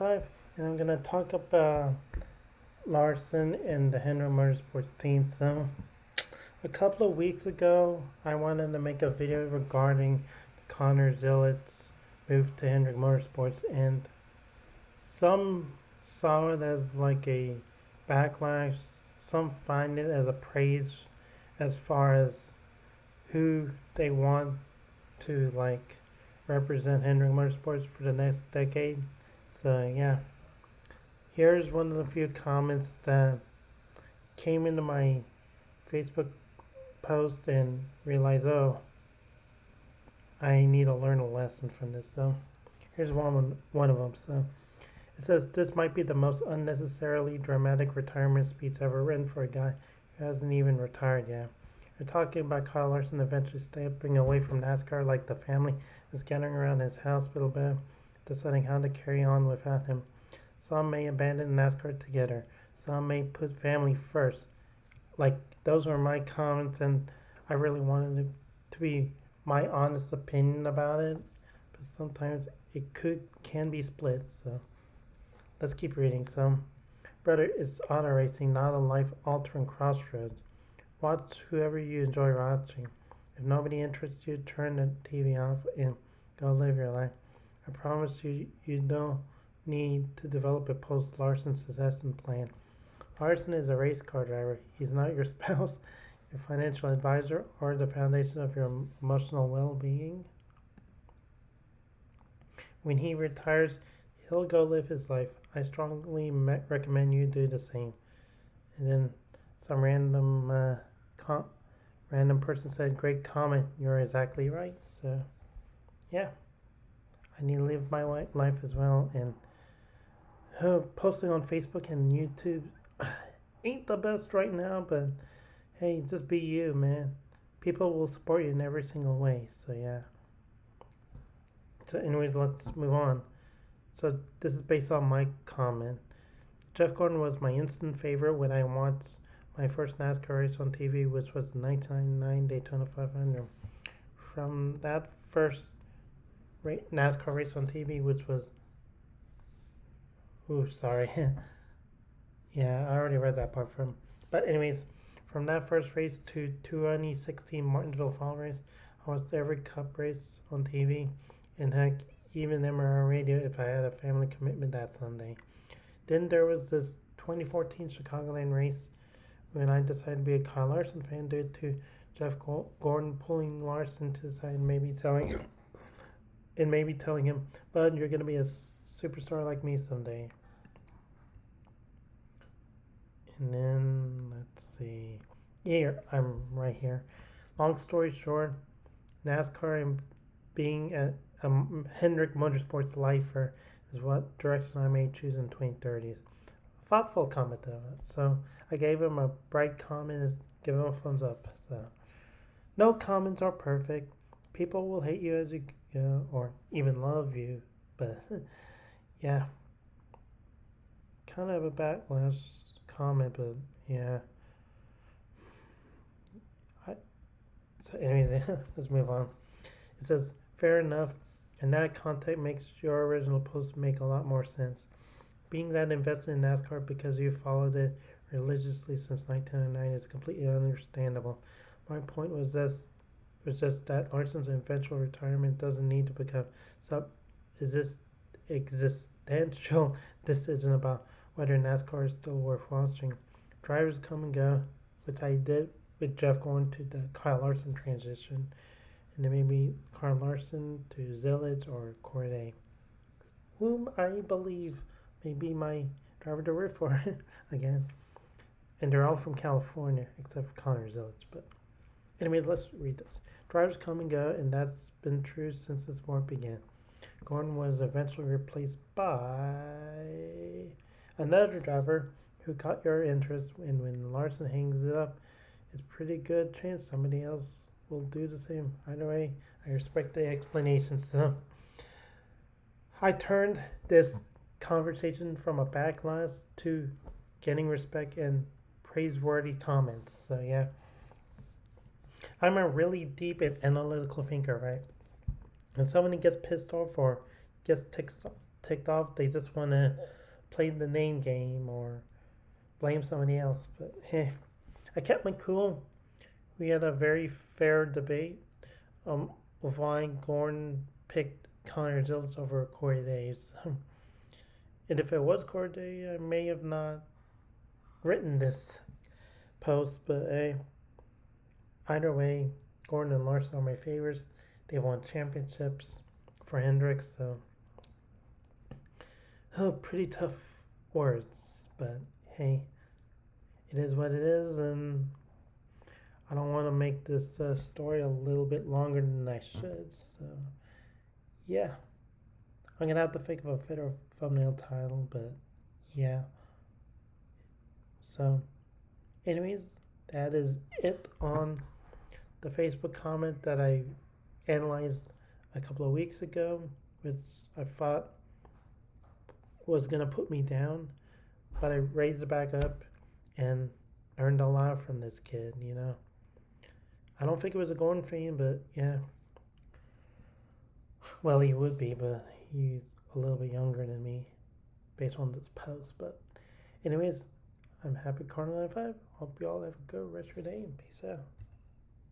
Five, and I'm gonna talk about Larson and the Hendrick Motorsports team. So, a couple of weeks ago, I wanted to make a video regarding Connor Zillett's move to Hendrick Motorsports, and some saw it as like a backlash. Some find it as a praise, as far as who they want to like represent Hendrick Motorsports for the next decade. So yeah, here's one of the few comments that came into my Facebook post and realized, oh, I need to learn a lesson from this. So here's one of them. So it says this might be the most unnecessarily dramatic retirement speech ever written for a guy who hasn't even retired yet. You're talking about Kyle Larson eventually stepping away from NASCAR like the family is gathering around his hospital bed, deciding how to carry on without him. Some may abandon NASCAR together. Some may put family first. Like, those were my comments, and I really wanted it to be my honest opinion about it. But sometimes it can be split. So let's keep reading. So, brother, it's auto racing, not a life-altering crossroads. Watch whoever you enjoy watching. If nobody interests you, turn the TV off and go live your life. I promise you, you don't need to develop a post-Larson succession plan. Larson is a race car driver. He's not your spouse, your financial advisor, or the foundation of your emotional well-being. When he retires, he'll go live his life. I strongly recommend you do the same. And then some random person said, "Great comment. You're exactly right." So, yeah, I need to live my life as well. And posting on Facebook and YouTube ain't the best right now, but hey, just be you, man. People will support you in every single way. So, yeah. So, anyways, let's move on. So, this is based on my comment. Jeff Gordon was my instant favorite when I watched my first NASCAR race on TV, which was the 1999 Daytona 500. From that first NASCAR race on TV, which was, sorry, yeah, I already read that part from. But anyways, from that first race to 2016 Martinsville Fall race, I watched every Cup race on TV, and heck, even MRR radio if I had a family commitment that Sunday. Then there was this 2014 Chicagoland race when I decided to be a Kyle Larson fan due to Jeff Gordon pulling Larson to the side and maybe telling him, "Bud, you're gonna be a superstar like me someday." And then let's see. Here, I'm right here. Long story short, NASCAR and being a Hendrick Motorsports lifer is what direction I may choose in 2030s. Thoughtful comment though. So I gave him a bright comment, give him a thumbs up. So no comments are perfect. People will hate you as you go, or even love you. But yeah, kind of a backlash comment, but yeah. So anyways, let's move on. It says, fair enough. And that context makes your original post make a lot more sense. Being that invested in NASCAR because you followed it religiously since 1999 is completely understandable. My point was just that Larson's eventual retirement doesn't need to become some existential decision about whether NASCAR is still worth watching. Drivers come and go, which I did with Jeff going to the Kyle Larson transition, and then maybe Karl Larson to Zillett or Corday, whom I believe may be my driver to root for again. And they're all from California, except for Connor Zillett. But anyway, let's read this. Drivers come and go, and that's been true since the sport began. Gordon was eventually replaced by another driver who caught your interest, and when Larson hangs it up, it's pretty good chance somebody else will do the same. Either way, I respect the explanation. So I turned this conversation from a backlash to getting respect and praiseworthy comments. So yeah, I'm a really deep and analytical thinker, right? And somebody gets pissed off or gets ticked ticked off. They just want to play the name game or blame somebody else. But hey, I kept my cool. We had a very fair debate of why Gordon picked Connor Dilge over Corey Days. And if it was Corey Day, I may have not written this post, but hey, either way, Gordon and Larson are my favorites. They've won championships for Hendrick, so pretty tough words, but hey, it is what it is, and I don't want to make this story a little bit longer than I should, so yeah. I'm gonna have to think of a better thumbnail title, but yeah. So, anyways, that is it on the Facebook comment that I analyzed a couple of weeks ago, which I thought was gonna put me down, but I raised it back up and learned a lot from this kid, you know. I don't think it was a Gordon fan, but yeah. Well, he would be, but he's a little bit younger than me based on this post. But anyways, I'm happy Karlo 95. Hope you all have a good rest of your day and peace out.